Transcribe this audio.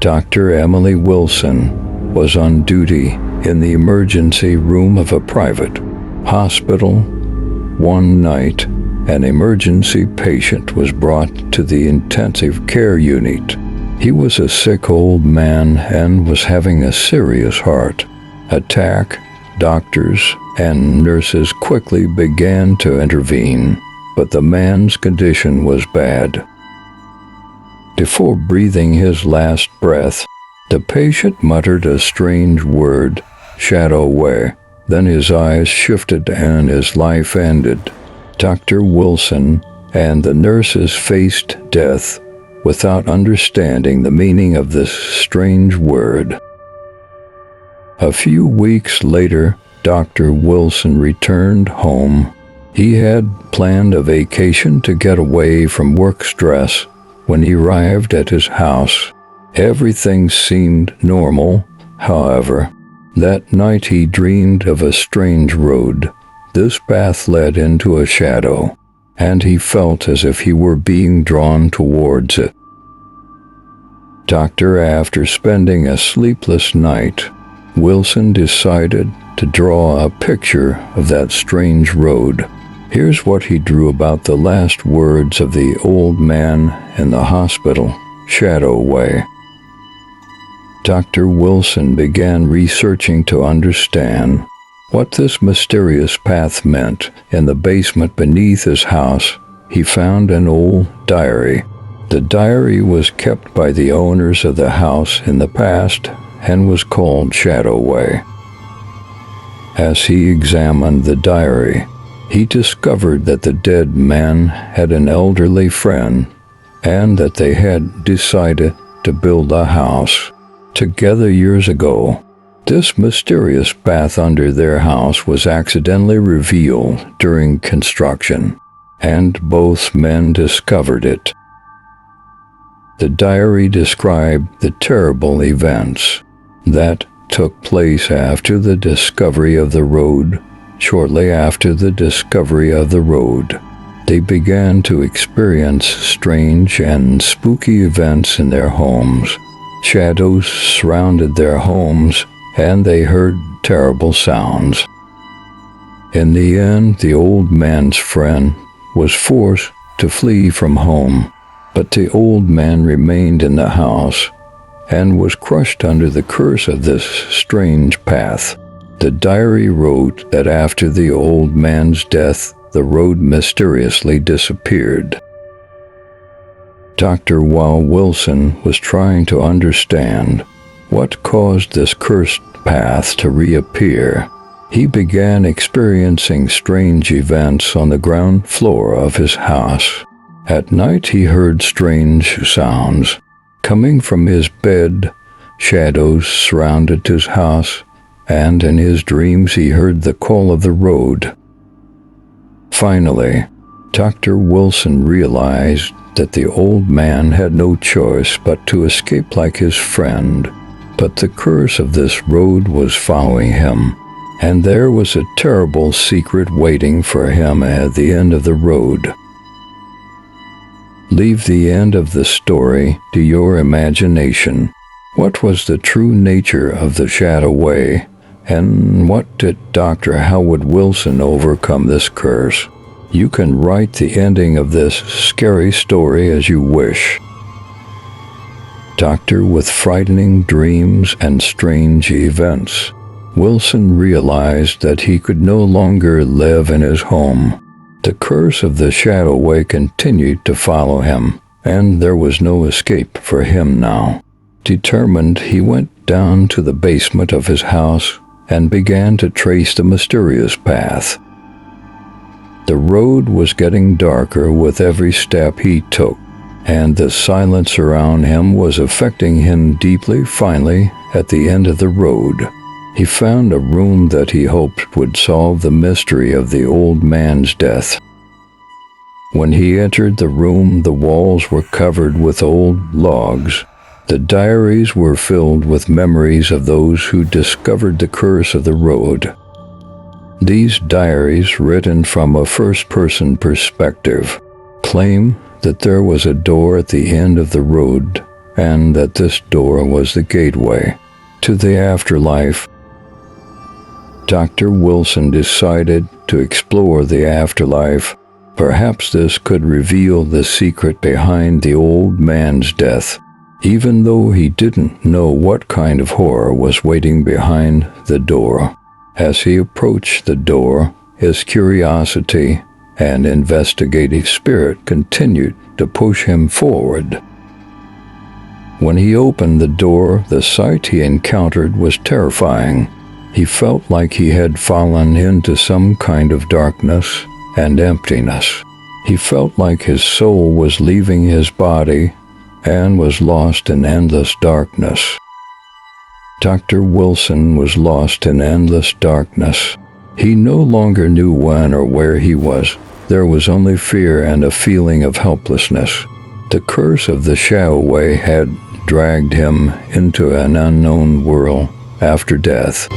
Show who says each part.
Speaker 1: Dr. Emily Wilson was on duty in the emergency room of a private hospital. One night, an emergency patient was brought to the intensive care unit. He was a sick old man and was having a serious heart attack. Doctors and nurses quickly began to intervene, but the man's condition was bad. Before breathing his last breath, the patient muttered a strange word, "shadow way." Then his eyes shifted and his life ended. Dr. Wilson and the nurses faced death without understanding the meaning of this strange word. A few weeks later, Dr. Wilson returned home. He had planned a vacation to get away from work stress. When he arrived at his house, everything seemed normal. However, that night he dreamed of a strange road. This path led into a shadow, and he felt as if he were being drawn towards it. After spending a sleepless night, Wilson decided to draw a picture of that strange road. Here's what he drew about the last words of the old man in the hospital, "shadow way." Dr. Wilson began researching to understand what this mysterious path meant. In the basement beneath his house, he found an old diary. The diary was kept by the owners of the house in the past and was called Shadow Way. As he examined the diary, he discovered that the dead man had an elderly friend and that they had decided to build a house together years ago. This mysterious path under their house was accidentally revealed during construction, and both men discovered it. The diary described the terrible events that took place after the discovery of the road. Shortly after the discovery of the road, they began to experience strange and spooky events in their homes. Shadows surrounded their homes, and they heard terrible sounds. In the end, the old man's friend was forced to flee from home, but the old man remained in the house and was crushed under the curse of this strange path. The diary wrote that after the old man's death, the road mysteriously disappeared. Dr. Wilson was trying to understand what caused this cursed path to reappear. He began experiencing strange events on the ground floor of his house. At night he heard strange sounds coming from his bed. Shadows surrounded his house, and in his dreams he heard the call of the road. Finally, Dr. Wilson realized that the old man had no choice but to escape like his friend. But the curse of this road was following him, and there was a terrible secret waiting for him at the end of the road. Leave the end of the story to your imagination. What was the true nature of the Shadow Way, and what did Dr. Howard Wilson overcome this curse? You can write the ending of this scary story as you wish. Doctor with frightening dreams and strange events. Wilson realized that he could no longer live in his home. The curse of the Shadow Way continued to follow him, and there was no escape for him now. Determined, he went down to the basement of his house and began to trace the mysterious path. The road was getting darker with every step he took, and the silence around him was affecting him deeply. Finally, at the end of the road, he found a room that he hoped would solve the mystery of the old man's death. When he entered the room, the walls were covered with old logs. The diaries were filled with memories of those who discovered the curse of the road. These diaries, written from a first-person perspective, claim that there was a door at the end of the road and that this door was the gateway to the afterlife. Dr. Wilson decided to explore the afterlife. Perhaps this could reveal the secret behind the old man's death, even though he didn't know what kind of horror was waiting behind the door. As he approached the door, his curiosity and investigative spirit continued to push him forward. When he opened the door, the sight he encountered was terrifying. He felt like he had fallen into some kind of darkness and emptiness. He felt like his soul was leaving his body and was lost in endless darkness. Dr. Wilson was lost in endless darkness. He no longer knew when or where he was. There was only fear and a feeling of helplessness. The curse of the Shadow Way had dragged him into an unknown world after death.